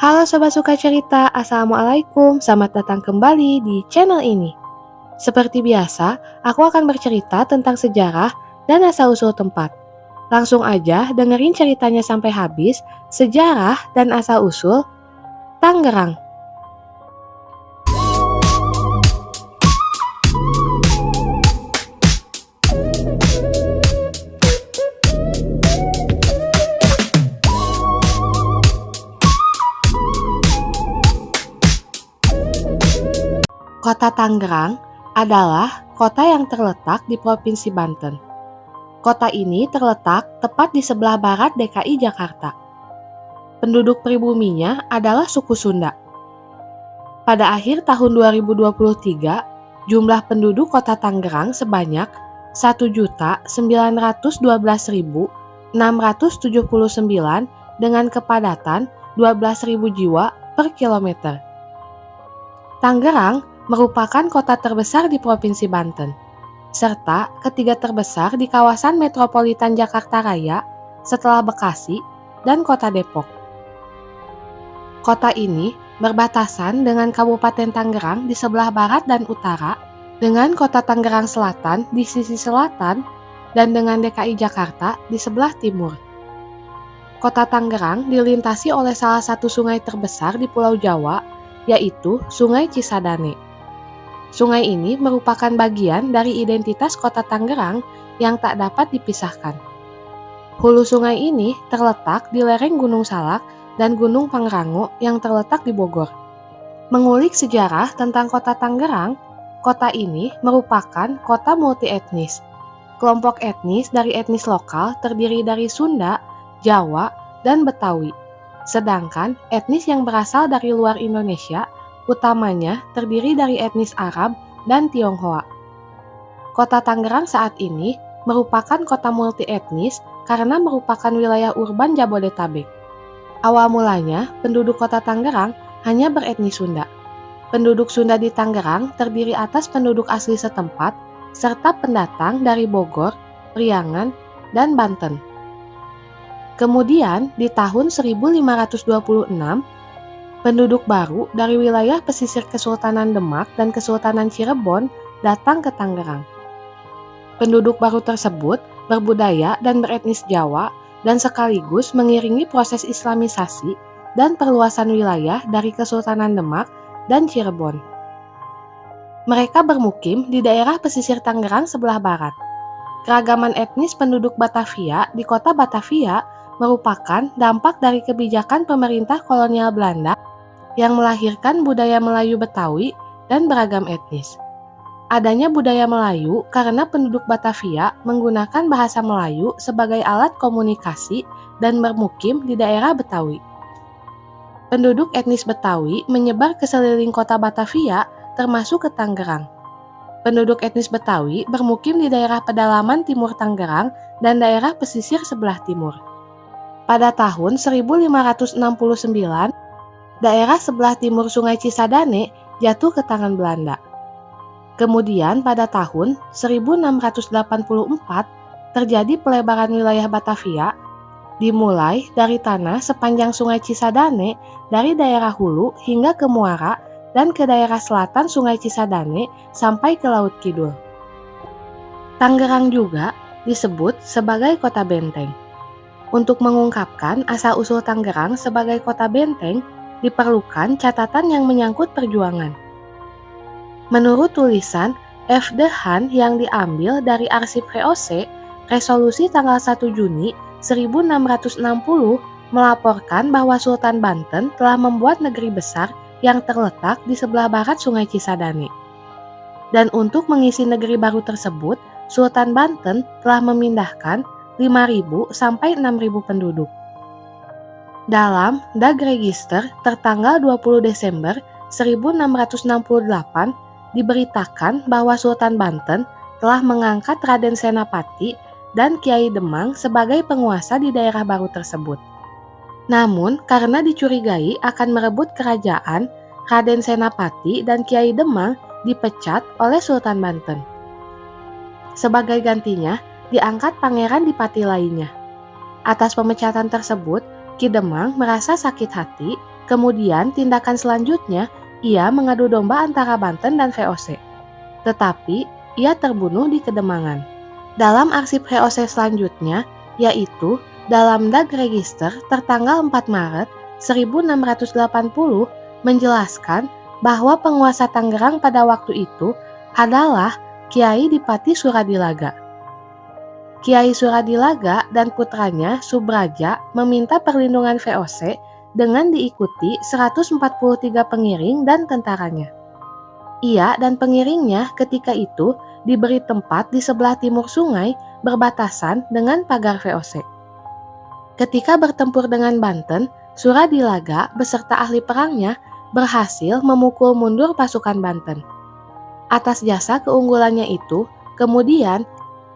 Halo Sobat Suka Cerita, Assalamualaikum, selamat datang kembali di channel ini. Seperti biasa, aku akan bercerita tentang sejarah dan asal-usul tempat. Langsung aja dengerin ceritanya sampai habis, sejarah dan asal-usul Tangerang. Kota Tangerang adalah kota yang terletak di Provinsi Banten. Kota ini terletak tepat di sebelah barat DKI Jakarta. Penduduk pribuminya adalah suku Sunda. Pada akhir tahun 2023, jumlah penduduk Kota Tangerang sebanyak 1.912.679 dengan kepadatan 12.000 jiwa per kilometer. Tangerang merupakan kota terbesar di Provinsi Banten, serta ketiga terbesar di kawasan metropolitan Jakarta Raya setelah Bekasi dan Kota Depok. Kota ini berbatasan dengan Kabupaten Tangerang di sebelah barat dan utara, dengan Kota Tangerang Selatan di sisi selatan, dan dengan DKI Jakarta di sebelah timur. Kota Tangerang dilintasi oleh salah satu sungai terbesar di Pulau Jawa, yaitu Sungai Cisadane. Sungai ini merupakan bagian dari identitas Kota Tangerang yang tak dapat dipisahkan. Hulu sungai ini terletak di lereng Gunung Salak dan Gunung Pangrango yang terletak di Bogor. Mengulik sejarah tentang Kota Tangerang, kota ini merupakan kota multietnis. Kelompok etnis dari etnis lokal terdiri dari Sunda, Jawa, dan Betawi. Sedangkan etnis yang berasal dari luar Indonesia utamanya terdiri dari etnis Arab dan Tionghoa. Kota Tangerang saat ini merupakan kota multietnis karena merupakan wilayah urban Jabodetabek. Awal mulanya, penduduk Kota Tangerang hanya beretnis Sunda. Penduduk Sunda di Tangerang terdiri atas penduduk asli setempat serta pendatang dari Bogor, Priangan, dan Banten. Kemudian, di tahun 1526, penduduk baru dari wilayah pesisir Kesultanan Demak dan Kesultanan Cirebon datang ke Tangerang. Penduduk baru tersebut berbudaya dan beretnis Jawa dan sekaligus mengiringi proses islamisasi dan perluasan wilayah dari Kesultanan Demak dan Cirebon. Mereka bermukim di daerah pesisir Tangerang sebelah barat. Keragaman etnis penduduk Batavia di kota Batavia merupakan dampak dari kebijakan pemerintah kolonial Belanda yang melahirkan budaya Melayu Betawi dan beragam etnis. Adanya budaya Melayu karena penduduk Batavia menggunakan bahasa Melayu sebagai alat komunikasi dan bermukim di daerah Betawi. Penduduk etnis Betawi menyebar ke sekeliling kota Batavia termasuk ke Tangerang. Penduduk etnis Betawi bermukim di daerah pedalaman timur Tangerang dan daerah pesisir sebelah timur. Pada tahun 1569, daerah sebelah timur Sungai Cisadane jatuh ke tangan Belanda. Kemudian pada tahun 1684 terjadi pelebaran wilayah Batavia, dimulai dari tanah sepanjang Sungai Cisadane dari daerah hulu hingga ke muara dan ke daerah selatan Sungai Cisadane sampai ke Laut Kidul. Tangerang juga disebut sebagai kota benteng. Untuk mengungkapkan asal-usul Tangerang sebagai kota benteng, diperlukan catatan yang menyangkut perjuangan. Menurut tulisan F. de Haan yang diambil dari arsip VOC, resolusi tanggal 1 Juni 1660 melaporkan bahwa Sultan Banten telah membuat negeri besar yang terletak di sebelah barat Sungai Cisadane. Dan untuk mengisi negeri baru tersebut, Sultan Banten telah memindahkan 5.000 sampai 6.000 penduduk. Dalam Dag Register tertanggal 20 Desember 1668 diberitakan bahwa Sultan Banten telah mengangkat Raden Senapati dan Kiai Demang sebagai penguasa di daerah baru tersebut. Namun karena dicurigai akan merebut kerajaan, Raden Senapati dan Kiai Demang dipecat oleh Sultan Banten. Sebagai gantinya, diangkat pangeran Dipati lainnya. Atas pemecatan tersebut, Ki Demang merasa sakit hati Kemudian tindakan selanjutnya, ia mengadu domba antara Banten dan VOC. Tetapi, ia terbunuh di Kedemangan. Dalam arsip VOC selanjutnya, yaitu dalam Dag Register tertanggal 4 Maret 1680 menjelaskan bahwa penguasa Tangerang pada waktu itu adalah Kiai Dipati Suradilaga. Kiai Suradilaga dan putranya Subraja meminta perlindungan VOC dengan diikuti 143 pengiring dan tentaranya. Ia dan pengiringnya ketika itu diberi tempat di sebelah timur sungai berbatasan dengan pagar VOC. Ketika bertempur dengan Banten, Suradilaga beserta ahli perangnya berhasil memukul mundur pasukan Banten. Atas jasa keunggulannya itu, kemudian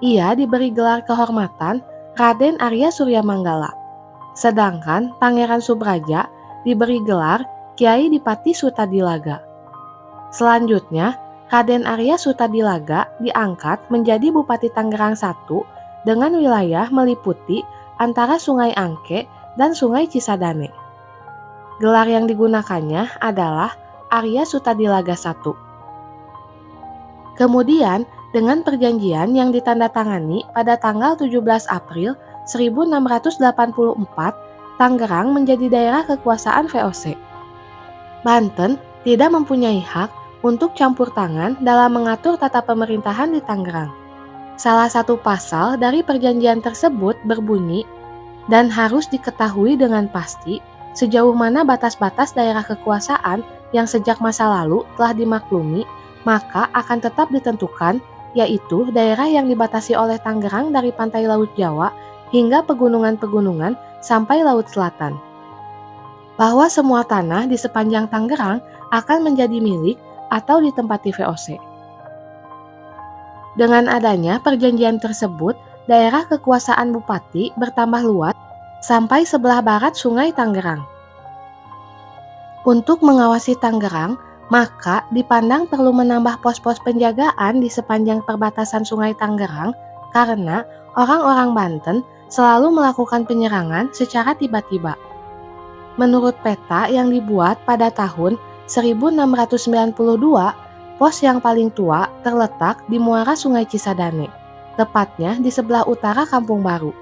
ia diberi gelar kehormatan Raden Arya Suryamanggala. Sedangkan Pangeran Subraja diberi gelar Kiai Dipati Sutadilaga. Selanjutnya, Raden Arya Sutadilaga diangkat menjadi Bupati Tangerang I dengan wilayah meliputi antara Sungai Angke dan Sungai Cisadane. Gelar yang digunakannya adalah Arya Sutadilaga I. Kemudian, dengan perjanjian yang ditandatangani pada tanggal 17 April 1684, Tangerang menjadi daerah kekuasaan VOC. Banten tidak mempunyai hak untuk campur tangan dalam mengatur tata pemerintahan di Tangerang. Salah satu pasal dari perjanjian tersebut berbunyi, dan harus diketahui dengan pasti sejauh mana batas-batas daerah kekuasaan yang sejak masa lalu telah dimaklumi, maka akan tetap ditentukan, yaitu daerah yang dibatasi oleh Tangerang dari pantai Laut Jawa hingga pegunungan-pegunungan sampai Laut Selatan. Bahwa semua tanah di sepanjang Tangerang akan menjadi milik atau ditempati VOC. Dengan adanya perjanjian tersebut, daerah kekuasaan bupati bertambah luas sampai sebelah barat Sungai Tangerang. Untuk mengawasi Tangerang, maka dipandang perlu menambah pos-pos penjagaan di sepanjang perbatasan Sungai Tangerang karena orang-orang Banten selalu melakukan penyerangan secara tiba-tiba. Menurut peta yang dibuat pada tahun 1692, pos yang paling tua terletak di muara Sungai Cisadane, tepatnya di sebelah utara Kampung Baru.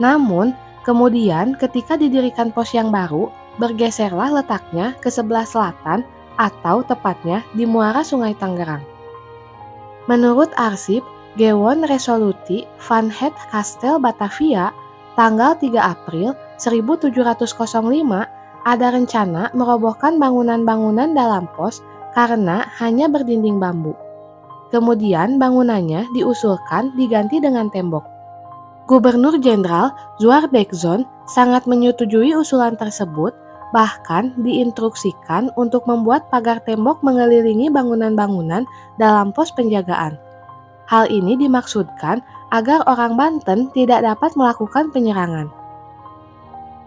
Namun, kemudian ketika didirikan pos yang baru, bergeserlah letaknya ke sebelah selatan atau tepatnya di muara Sungai Tangerang. Menurut arsip Gewon Resoluti van het Kastel Batavia, tanggal 3 April 1705, ada rencana merobohkan bangunan-bangunan dalam pos karena hanya berdinding bambu. Kemudian bangunannya diusulkan diganti dengan tembok. Gubernur Jenderal Zwaardekzoon sangat menyetujui usulan tersebut, bahkan diinstruksikan untuk membuat pagar tembok mengelilingi bangunan-bangunan dalam pos penjagaan. Hal ini dimaksudkan agar orang Banten tidak dapat melakukan penyerangan.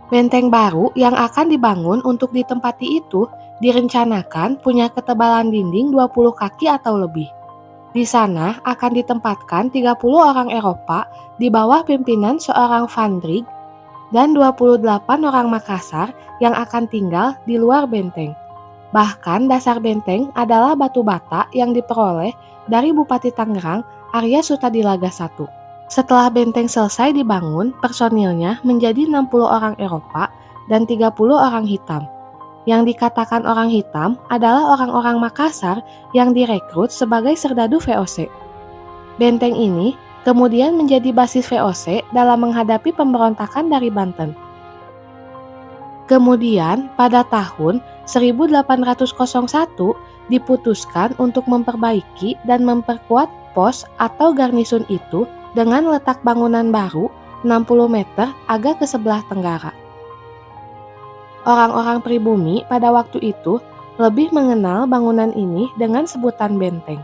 Benteng baru yang akan dibangun untuk ditempati itu direncanakan punya ketebalan dinding 20 kaki atau lebih. Di sana akan ditempatkan 30 orang Eropa di bawah pimpinan seorang Van Dijk dan 28 orang Makassar yang akan tinggal di luar benteng. Bahkan dasar benteng adalah batu bata yang diperoleh dari Bupati Tangerang Arya Sutadilaga I. Setelah benteng selesai dibangun, personilnya menjadi 60 orang Eropa dan 30 orang hitam. Yang dikatakan orang hitam adalah orang-orang Makassar yang direkrut sebagai serdadu VOC. Benteng ini kemudian menjadi basis VOC dalam menghadapi pemberontakan dari Banten. Kemudian pada tahun 1801 diputuskan untuk memperbaiki dan memperkuat pos atau garnison itu dengan letak bangunan baru 60 meter agak ke sebelah tenggara. Orang-orang pribumi pada waktu itu lebih mengenal bangunan ini dengan sebutan benteng.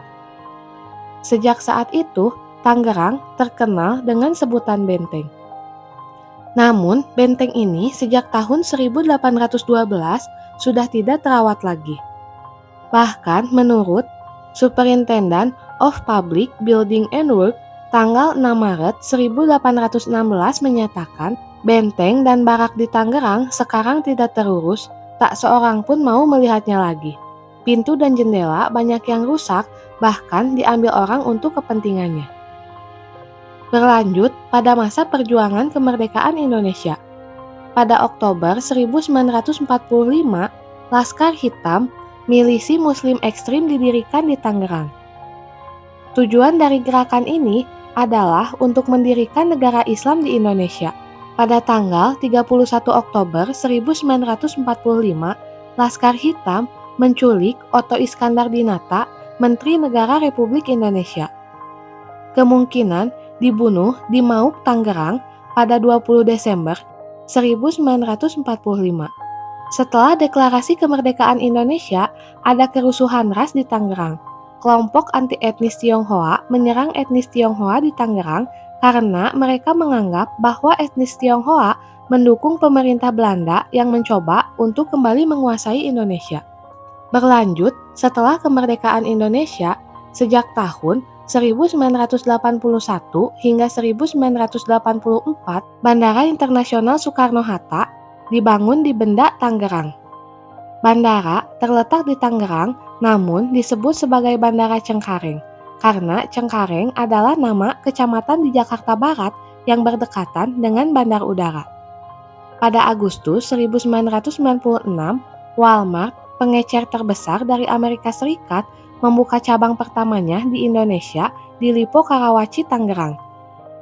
Sejak saat itu, Tangerang terkenal dengan sebutan benteng. Namun, benteng ini sejak tahun 1812 sudah tidak terawat lagi. Bahkan menurut Superintendent of Public Building and Work, tanggal 6 Maret 1816 menyatakan benteng dan barak di Tangerang sekarang tidak terurus, Tak seorang pun mau melihatnya lagi. Pintu dan jendela banyak yang rusak, bahkan diambil orang untuk kepentingannya. Berlanjut pada masa perjuangan kemerdekaan Indonesia. Pada Oktober 1945, Laskar Hitam, milisi Muslim ekstrim didirikan di Tangerang. Tujuan dari gerakan ini adalah untuk mendirikan negara Islam di Indonesia. Pada tanggal 31 Oktober 1945, Laskar Hitam menculik Otto Iskandar Dinata, Menteri Negara Republik Indonesia. Kemungkinan dibunuh di Mauk, Tangerang pada 20 Desember 1945. Setelah deklarasi kemerdekaan Indonesia, ada kerusuhan ras di Tangerang. Kelompok anti-etnis Tionghoa menyerang etnis Tionghoa di Tangerang karena mereka menganggap bahwa etnis Tionghoa mendukung pemerintah Belanda yang mencoba untuk kembali menguasai Indonesia. Berlanjut, setelah kemerdekaan Indonesia, sejak tahun 1981 hingga 1984, Bandara Internasional Soekarno-Hatta dibangun di Benda, Tangerang. Bandara terletak di Tangerang, namun disebut sebagai Bandara Cengkareng, karena Cengkareng adalah nama kecamatan di Jakarta Barat yang berdekatan dengan bandar udara. Pada Agustus 1996, Walmart, pengecer terbesar dari Amerika Serikat, membuka cabang pertamanya di Indonesia di Lipo, Karawaci, Tangerang.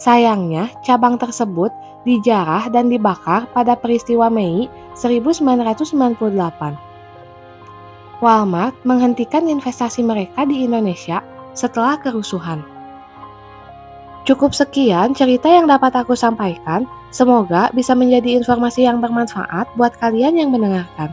Sayangnya, cabang tersebut dijarah dan dibakar pada peristiwa Mei 1998. Walmart menghentikan investasi mereka di Indonesia setelah kerusuhan. Cukup sekian cerita yang dapat aku sampaikan. Semoga bisa menjadi informasi yang bermanfaat buat kalian yang mendengarkan.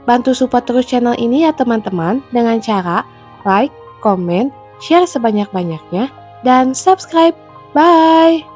Bantu support terus channel ini ya teman-teman dengan cara like, komen, share sebanyak-banyaknya, dan subscribe. Bye!